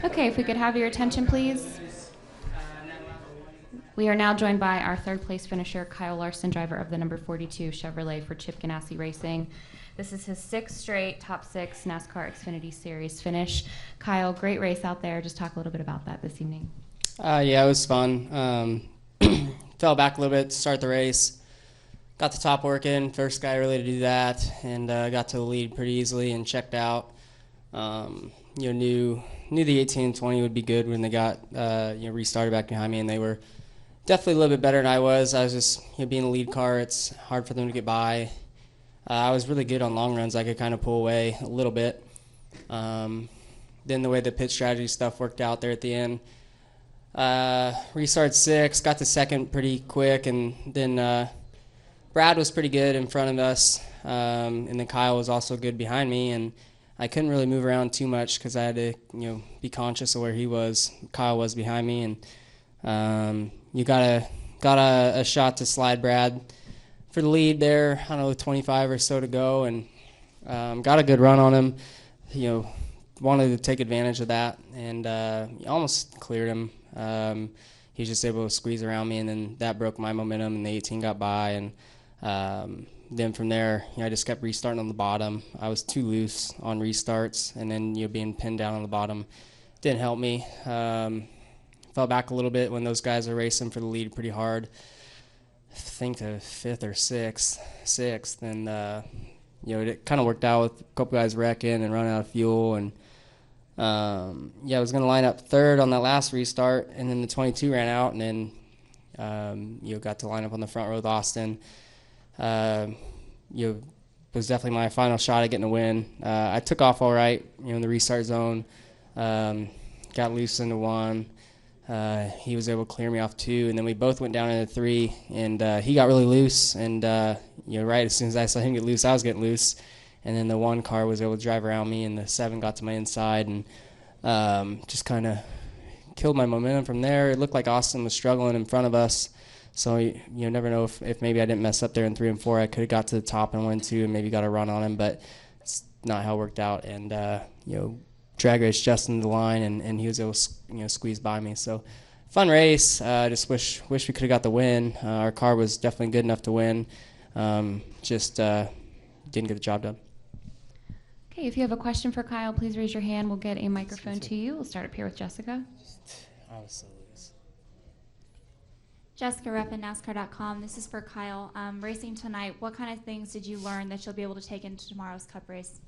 Okay, if we could have your attention, please. We are now joined by our third place finisher, Kyle Larson, driver of the number 42 Chevrolet for Chip Ganassi Racing. This is his sixth straight top six NASCAR Xfinity Series finish. Kyle, great race out there. Just talk a little bit about that this evening. Yeah, it was fun. Fell back a little bit to start the race. Got the top working, first guy really to do that, and got to the lead pretty easily and checked out. Knew the 18 and 20 would be good when they got restarted back behind me, and they were definitely a little bit better than I was. I was just being a lead car, it's hard for them to get by. I was really good on long runs. I could kind of pull away a little bit. Then the way the pit strategy stuff worked out there at the end. Restart 6, got to second pretty quick, and then Brad was pretty good in front of us, and then Kyle was also good behind me, and I couldn't really move around too much because I had to be conscious of where he was. Kyle was behind me, and you got a shot to slide Brad for the lead there. I don't know, 25 or so to go, and got a good run on him. Wanted to take advantage of that, and almost cleared him. He was just able to squeeze around me, and then that broke my momentum, and the 18 got by, and then from there, I just kept restarting on the bottom. I was too loose on restarts, and then being pinned down on the bottom didn't help me. Fell back a little bit when those guys were racing for the lead pretty hard. I think to fifth or sixth, and it kind of worked out with a couple guys wrecking and running out of fuel, and I was going to line up third on that last restart, and then the 22 ran out, and then got to line up on the front row with Austin. Was definitely my final shot at getting a win. I took off all right, in the restart zone. Got loose into 1. He was able to clear me off 2, and then we both went down into 3, and he got really loose, and right as soon as I saw him get loose, I was getting loose, and then the 1 car was able to drive around me, and the 7 got to my inside, and just kind of killed my momentum from there. It looked like Austin was struggling in front of us, so you never know if maybe I didn't mess up there in 3 and 4. I could have got to the top and won 2 and maybe got a run on him, but it's not how it worked out, and drag race just into the line, and he was able to squeeze by me. So fun race. Just wish we could have got the win. Our car was definitely good enough to win. Just didn't get the job done. Okay, if you have a question for Kyle, please raise your hand. We'll get a microphone to you. We'll start up here with Jessica. I was so loose. Jessica Ruppin, NASCAR.com. This is for Kyle. Racing tonight, what kind of things did you learn that you'll be able to take into tomorrow's Cup race?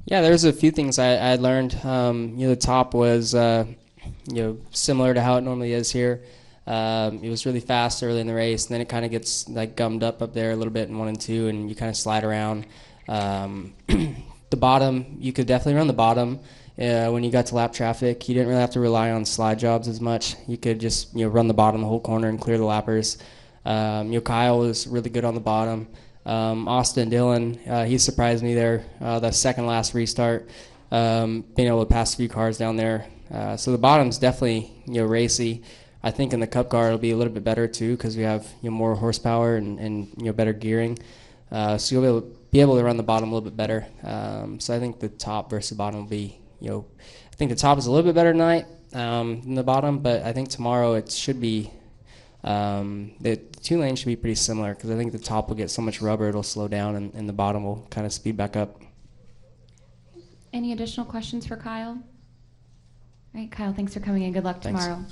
Yeah, there's a few things I learned. The top was similar to how it normally is here. It was really fast early in the race, and then it kind of gets like gummed up there a little bit in 1 and 2, and you kind of slide around. The bottom, you could definitely run the bottom. When you got to lap traffic, you didn't really have to rely on slide jobs as much. You could just run the bottom the whole corner and clear the lappers. Kyle was really good on the bottom. Austin Dillon, he surprised me there. The second last restart, being able to pass a few cars down there. So the bottom's definitely racy. I think in the Cup car it'll be a little bit better too because we have more horsepower and better gearing. So you'll be able to run the bottom a little bit better. So I think the top versus the bottom will be I think the top is a little bit better tonight than the bottom, but I think tomorrow it should be. The 2 lanes should be pretty similar because I think the top will get so much rubber it'll slow down, and the bottom will kind of speed back up. Any additional questions for Kyle? All right, Kyle, thanks for coming in. Good luck tomorrow.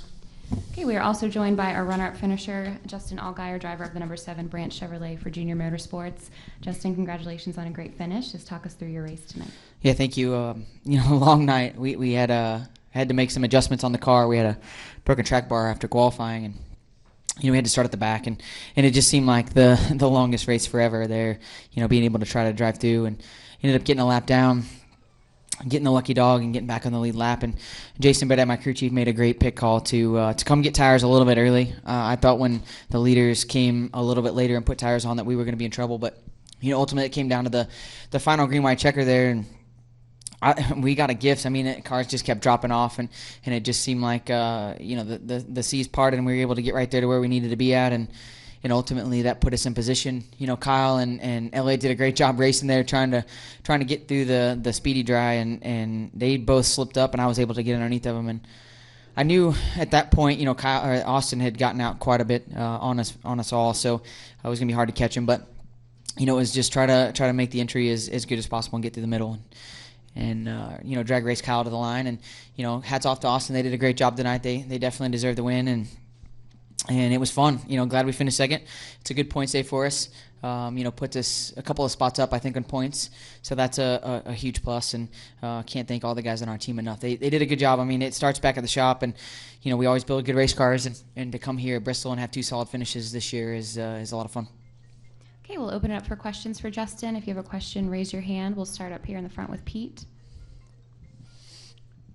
Okay, we are also joined by our runner-up finisher, Justin Allgaier, driver of the number 7 BRANDT Chevrolet for Junior Motorsports. Justin, congratulations on a great finish. Just talk us through your race tonight. Yeah, thank you. A long night. We had to make some adjustments on the car. We had a broken track bar after qualifying, and we had to start at the back, and it just seemed like the longest race forever there, being able to try to drive through, and ended up getting a lap down, getting the lucky dog, and getting back on the lead lap. And Jason Bennett, my crew chief, made a great pit call to come get tires a little bit early. I thought when the leaders came a little bit later and put tires on that we were going to be in trouble, but ultimately it came down to the final green-white checker there, and we got a gift. Cars just kept dropping off, and it just seemed like the seas parted, and we were able to get right there to where we needed to be at. And ultimately that put us in position. Kyle and LA did a great job racing there, trying to get through the speedy dry, and they both slipped up, and I was able to get underneath of them. And I knew at that point, Austin had gotten out quite a bit on us all, so it was gonna be hard to catch him. But it was just try to make the entry as good as possible and get through the middle, and drag race Kyle to the line. And hats off to Austin. They did a great job tonight. They definitely deserved the win, and it was fun. Glad we finished second. It's a good points day for us. Puts us a couple of spots up, I think, on points. So that's a huge plus, and can't thank all the guys on our team enough. They did a good job. I mean, it starts back at the shop, and we always build good race cars, and to come here at Bristol and have 2 solid finishes this year is a lot of fun. Okay, we'll open it up for questions for Justin. If you have a question, raise your hand. We'll start up here in the front with Pete.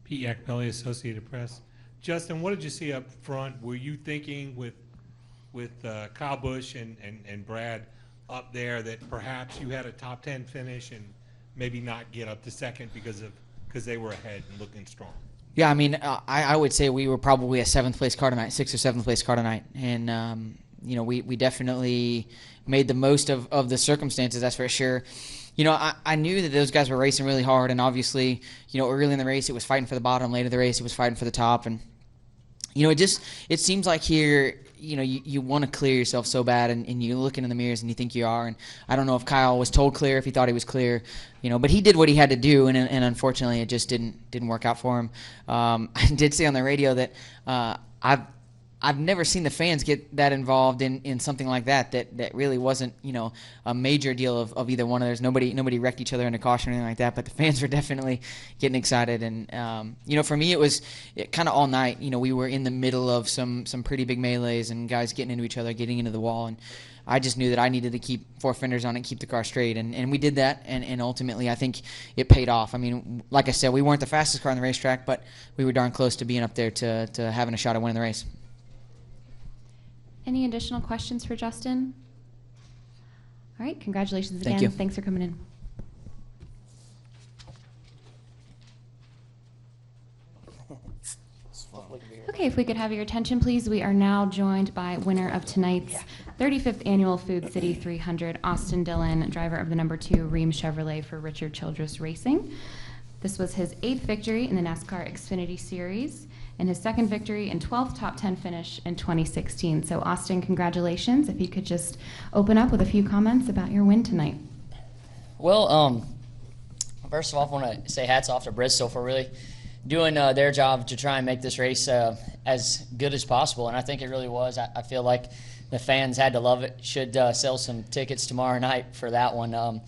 Pete Yakpelli, Associated Press. Justin, what did you see up front? Were you thinking with Kyle Busch and Brad up there that perhaps you had a top 10 finish and maybe not get up to second because they were ahead and looking strong? Yeah, I mean, I would say we were probably a 7th place car tonight, 6th or 7th place car tonight, and we definitely made the most of the circumstances, that's for sure. I knew that those guys were racing really hard, and obviously, early in the race it was fighting for the bottom, late in the race it was fighting for the top, and it seems like here, you want to clear yourself so bad, and you look in the mirrors and you think you are. And I don't know if Kyle was told clear, if he thought he was clear, but he did what he had to do, and unfortunately it just didn't work out for him. I did say on the radio that I've never seen the fans get that involved in something like that really wasn't, a major deal of either one of theirs. Nobody wrecked each other in a caution or anything like that, but the fans were definitely getting excited. And, for me, it was kind of all night. We were in the middle of some pretty big melees and guys getting into each other, getting into the wall. And I just knew that I needed to keep 4 fenders on it, keep the car straight. And we did that, and ultimately I think it paid off. I mean, like I said, we weren't the fastest car on the racetrack, but we were darn close to being up there to having a shot at winning the race. Any additional questions for Justin? All right, congratulations again. Thank you. Thanks for coming in. Okay, if we could have your attention, please. We are now joined by winner of tonight's 35th Annual Food City 300, Austin Dillon, driver of the number 2 Rheem Chevrolet for Richard Childress Racing. This was his 8th victory in the NASCAR Xfinity Series and his 2nd victory and 12th top 10 finish in 2016. So Austin, congratulations. If you could just open up with a few comments about your win tonight. Well, first of all, I want to say hats off to Bristol for really doing their job to try and make this race as good as possible, and I think it really was. I feel like the fans had to love it. Should sell some tickets tomorrow night for that one.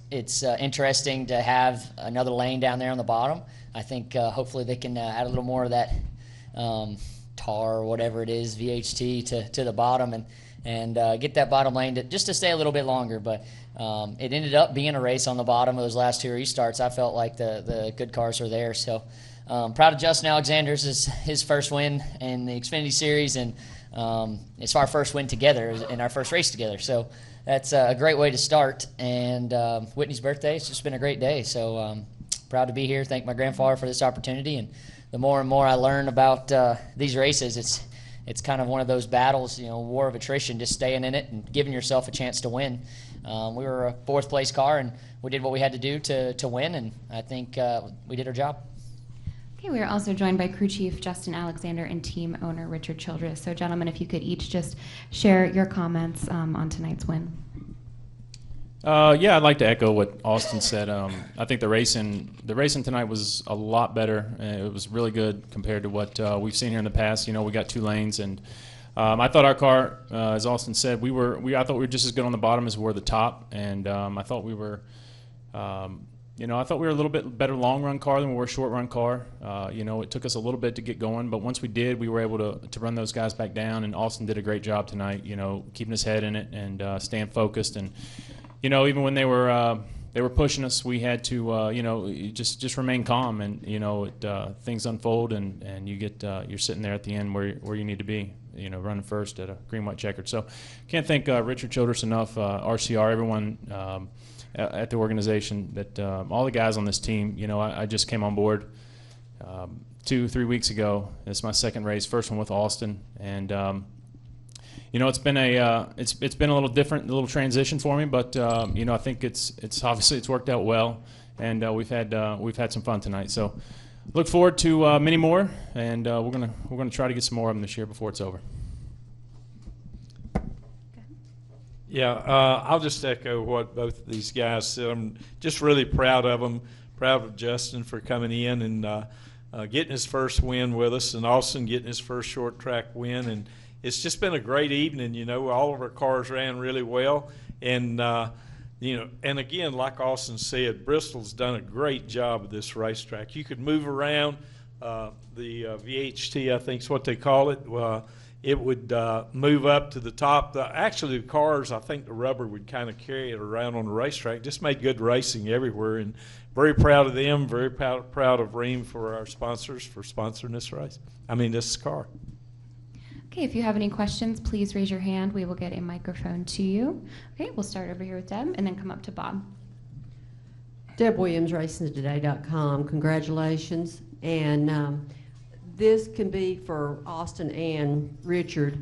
It's interesting to have another lane down there on the bottom. I think hopefully they can add a little more of that tar or whatever it is, VHT, to the bottom and get that bottom lane just to stay a little bit longer. But it ended up being a race on the bottom of those last 2 restarts. I felt like the good cars were there. So proud of Justin Alexander's his first win in the Xfinity Series, and it's our first win together in our first race together. So that's a great way to start. And Whitney's birthday, it's just been a great day. So proud to be here. Thank my grandfather for this opportunity. And the more and more I learn about these races, it's kind of one of those battles, war of attrition, just staying in it and giving yourself a chance to win. We were a 4th place car, and we did what we had to do to win, and I think we did our job. Okay, we are also joined by crew chief Justin Alexander and team owner Richard Childress. So gentlemen, if you could each just share your comments on tonight's win. Yeah, I'd like to echo what Austin said. I think the racing tonight was a lot better. It was really good compared to what we've seen here in the past. We got 2 lanes, and I thought our car, as Austin said, I thought we were just as good on the bottom as we were the top, and I thought we were, a little bit better long run car than we were a short run car. It took us a little bit to get going, but once we did, we were able to run those guys back down, and Austin did a great job tonight. Keeping his head in it and staying focused. And even when they were pushing us, we had to just remain calm, and things unfold, and you get you're sitting there at the end where you need to be, running first at a green white checkered. So can't thank Richard Childress enough, RCR, everyone at the organization, that all the guys on this team. I just came on board 2-3 weeks ago. It's my 2nd race, first one with Austin, and it's been it's been a little different, a little transition for me, but I think it's obviously it's worked out well, and we've had some fun tonight. So look forward to many more, and we're gonna try to get some more of them this year before it's over. Yeah, I'll just echo what both of these guys said. I'm just really proud of them, proud of Justin for coming in and getting his first win with us, and Austin getting his first short track win. And it's just been a great evening. All of our cars ran really well. And, and again, like Austin said, Bristol's done a great job of this racetrack. You could move around. The VHT, I think is what they call it. It would move up to the top. Actually, the cars, I think the rubber would kind of carry it around on the racetrack. Just made good racing everywhere, and very proud of them. Very proud of Rheem for our sponsors for sponsoring this car. Okay, if you have any questions, please raise your hand. We will get a microphone to you. Okay, we'll start over here with Deb and then come up to Bob. Deb Williams, RacingToday.com. Congratulations. And this can be for Austin and Richard.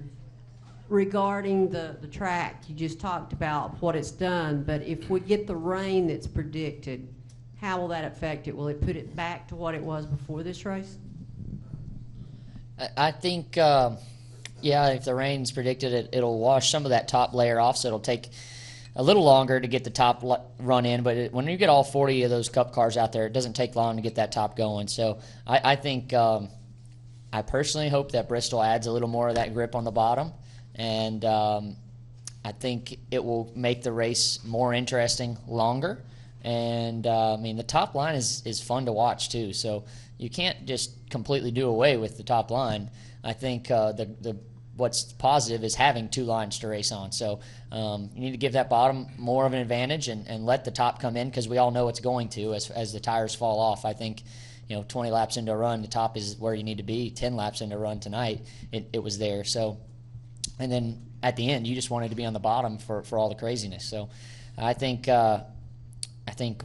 Regarding the track, you just talked about what it's done, but if we get the rain that's predicted, how will that affect it? Will it put it back to what it was before this race? I think, if the rain's predicted, it'll wash some of that top layer off, so it'll take a little longer to get the top run in. But when you get all 40 of those Cup cars out there, it doesn't take long to get that top going. So I think I personally hope that Bristol adds a little more of that grip on the bottom, and I think it will make the race more interesting longer. And the top line is fun to watch too. So you can't just completely do away with the top line. I think what's positive is having two lines to race on. So you need to give that bottom more of an advantage and let the top come in, because we all know it's going to as the tires fall off. I think 20 laps into a run, the top is where you need to be. 10 laps into a run tonight, it was there. So, and then at the end, you just wanted to be on the bottom for all the craziness. So I think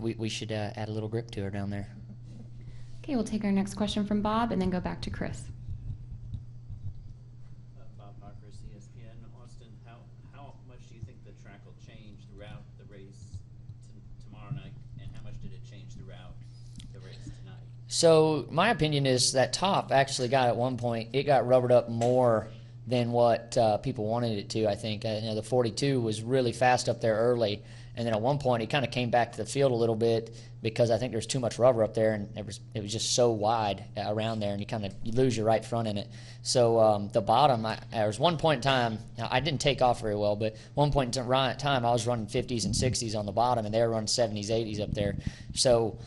we should add a little grip to her down there. Okay, we'll take our next question from Bob and then go back to Chris. Bob Barker, ESPN. Austin, how much do you think the track will change throughout the race tomorrow night, and how much did it change throughout the race tonight? So my opinion is that top actually got, at one point, it got rubbered up more than what people wanted it to, I think. The 42 was really fast up there early, and then at one point it kind of came back to the field a little bit because I think there's too much rubber up there, and it was just so wide around there, and you lose your right front in it. So the bottom, there was one point in time, now I didn't take off very well, but one point in time I was running 50s and 60s on the bottom, and they were running 70s, 80s up there. So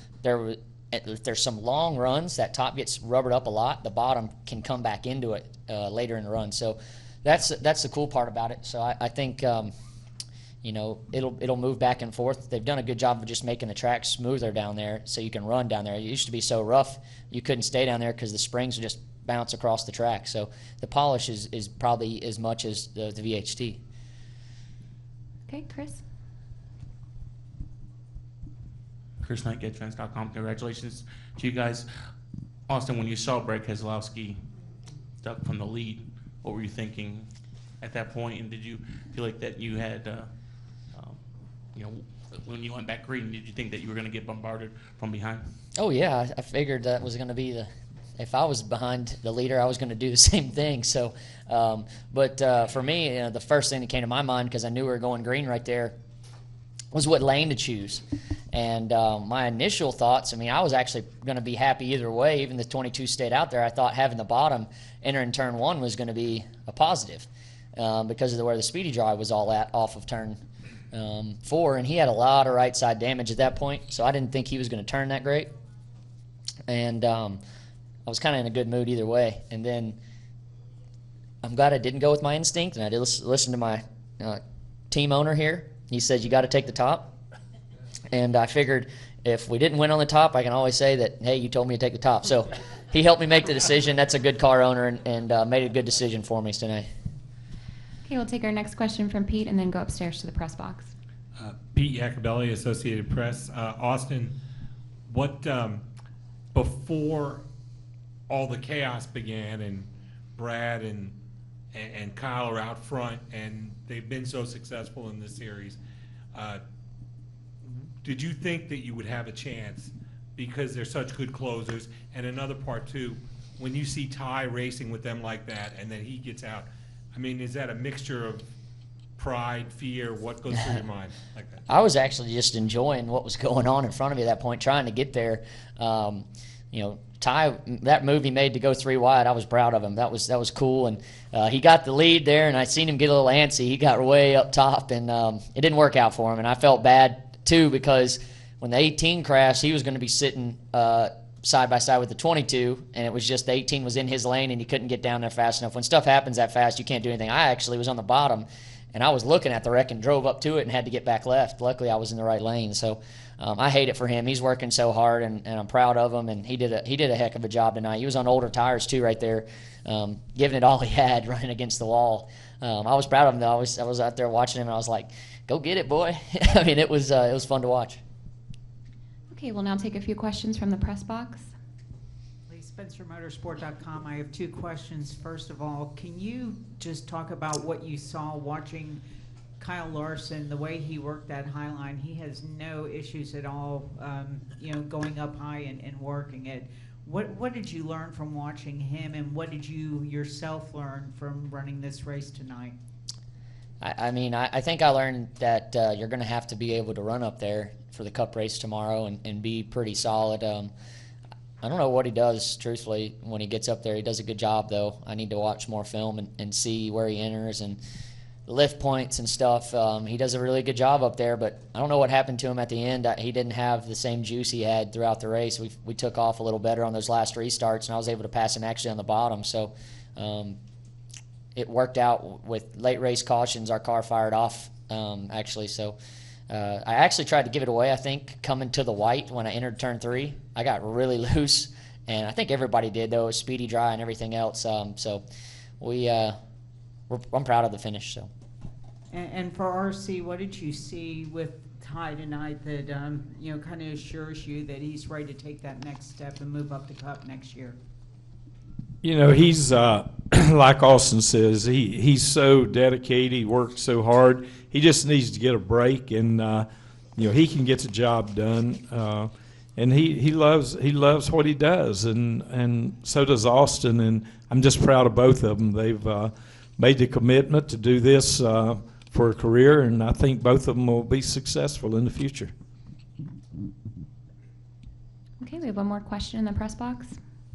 if there's some long runs, that top gets rubbered up a lot, the bottom can come back into it later in the run. So that's the cool part about it. So I think it'll move back and forth. They've done a good job of just making the track smoother down there so you can run down there. It used to be so rough you couldn't stay down there because the springs would just bounce across the track. So the polish is probably as much as the VHT. Okay, Chris. Chris Knight, GetFans.com. Congratulations to you guys. Austin, when you saw Brad Keselowski duck from the lead, what were you thinking at that point? And did you feel like that you had, when you went back green, did you think that you were going to get bombarded from behind? Oh, yeah. I figured that was going to be if I was behind the leader, I was going to do the same thing. So, but for me, the first thing that came to my mind, because I knew we were going green right there, was what lane to choose. And my initial thoughts, I was actually going to be happy either way. Even the 22 stayed out there. I thought having the bottom entering turn one was going to be a positive because of where the speedy drive was all at off of turn 4. And he had a lot of right side damage at that point, so I didn't think he was going to turn that great. And I was kind of in a good mood either way. And then I'm glad I didn't go with my instinct, and I did listen to my team owner here. He said, you got to take the top. And I figured if we didn't win on the top, I can always say that, hey, you told me to take the top. So he helped me make the decision. That's a good car owner, and made a good decision for me tonight. Okay, we'll take our next question from Pete and then go upstairs to the press box. Pete Iacobelli, Associated Press. Austin, what before all the chaos began and Brad and and Kyle are out front, and they've been so successful in this series. Did you think that you would have a chance because they're such good closers? And another part too, when you see Ty racing with them like that, and then he gets out, I mean, is that a mixture of pride, fear? What goes through your mind like that? I was actually just enjoying what was going on in front of me at that point, trying to get there. Ty, that move he made to go 3 wide, I was proud of him. That was cool, and he got the lead there, and I seen him get a little antsy. He got way up top, and it didn't work out for him, and I felt bad too because when the 18 crashed, he was going to be sitting side by side with the 22, and it was just the 18 was in his lane, and he couldn't get down there fast enough. When stuff happens that fast, you can't do anything. I actually was on the bottom, and I was looking at the wreck and drove up to it and had to get back left. Luckily, I was in the right lane, so I hate it for him. He's working so hard, and I'm proud of him, and he did a heck of a job tonight. He was on older tires too, right there, giving it all he had, running against the wall. I was proud of him though. I was out there watching him, and I was like, "Go get it, boy!" I mean, it was fun to watch. Okay, we'll now take a few questions from the press box. SpencerMotorsport.com. I have 2 questions. First of all, can you just talk about what you saw watching Kyle Larson, the way he worked that high line? He has no issues at all, going up high and working it. What did you learn from watching him, and what did you yourself learn from running this race tonight? I think I learned that you're going to have to be able to run up there for the Cup race tomorrow and be pretty solid. I don't know what he does, truthfully, when he gets up there. He does a good job, though. I need to watch more film and see where he enters and the lift points and stuff. He does a really good job up there, but I don't know what happened to him at the end. He didn't have the same juice he had throughout the race. We took off a little better on those last restarts, and I was able to pass him actually on the bottom. So it worked out with late race cautions. Our car fired off, actually. So I actually tried to give it away, I think, coming to the white when I entered turn 3. I got really loose, and I think everybody did, though. It was speedy dry and everything else. So I'm proud of the finish. So. And for RC, what did you see with Ty tonight that kind of assures you that he's ready to take that next step and move up the Cup next year? He's like Austin says, he's so dedicated. He works so hard. He just needs to get a break, and he can get the job done. And he loves what he does, and so does Austin. And I'm just proud of both of them. They've made the commitment to do this for a career, and I think both of them will be successful in the future. Okay, we have one more question in the press box.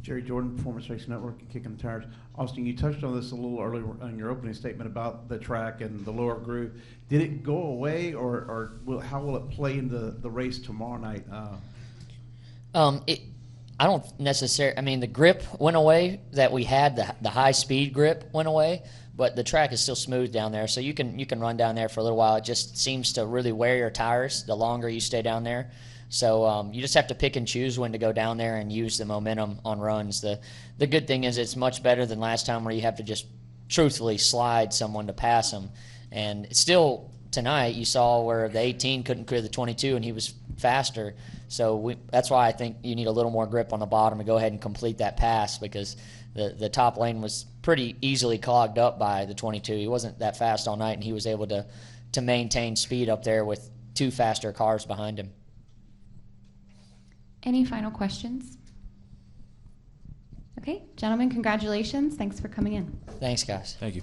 Jerry Jordan, Performance Racing Network, and Kicking the Tires. Austin, you touched on this a little earlier in your opening statement about the track and the lower groove. Did it go away, or how will it play in the race tomorrow night? I don't necessarily. I mean, the grip went away that we had. The high speed grip went away, but the track is still smooth down there, so you can run down there for a little while. It just seems to really wear your tires the longer you stay down there. So you just have to pick and choose when to go down there and use the momentum on runs. The good thing is it's much better than last time where you have to just truthfully slide someone to pass them. And still tonight you saw where the 18 couldn't clear the 22 and he was faster. So that's why I think you need a little more grip on the bottom to go ahead and complete that pass, because the top lane was pretty easily clogged up by the 22. He wasn't that fast all night, and he was able to maintain speed up there with 2 faster cars behind him. Any final questions? Okay, gentlemen, congratulations. Thanks for coming in. Thanks, guys. Thank you.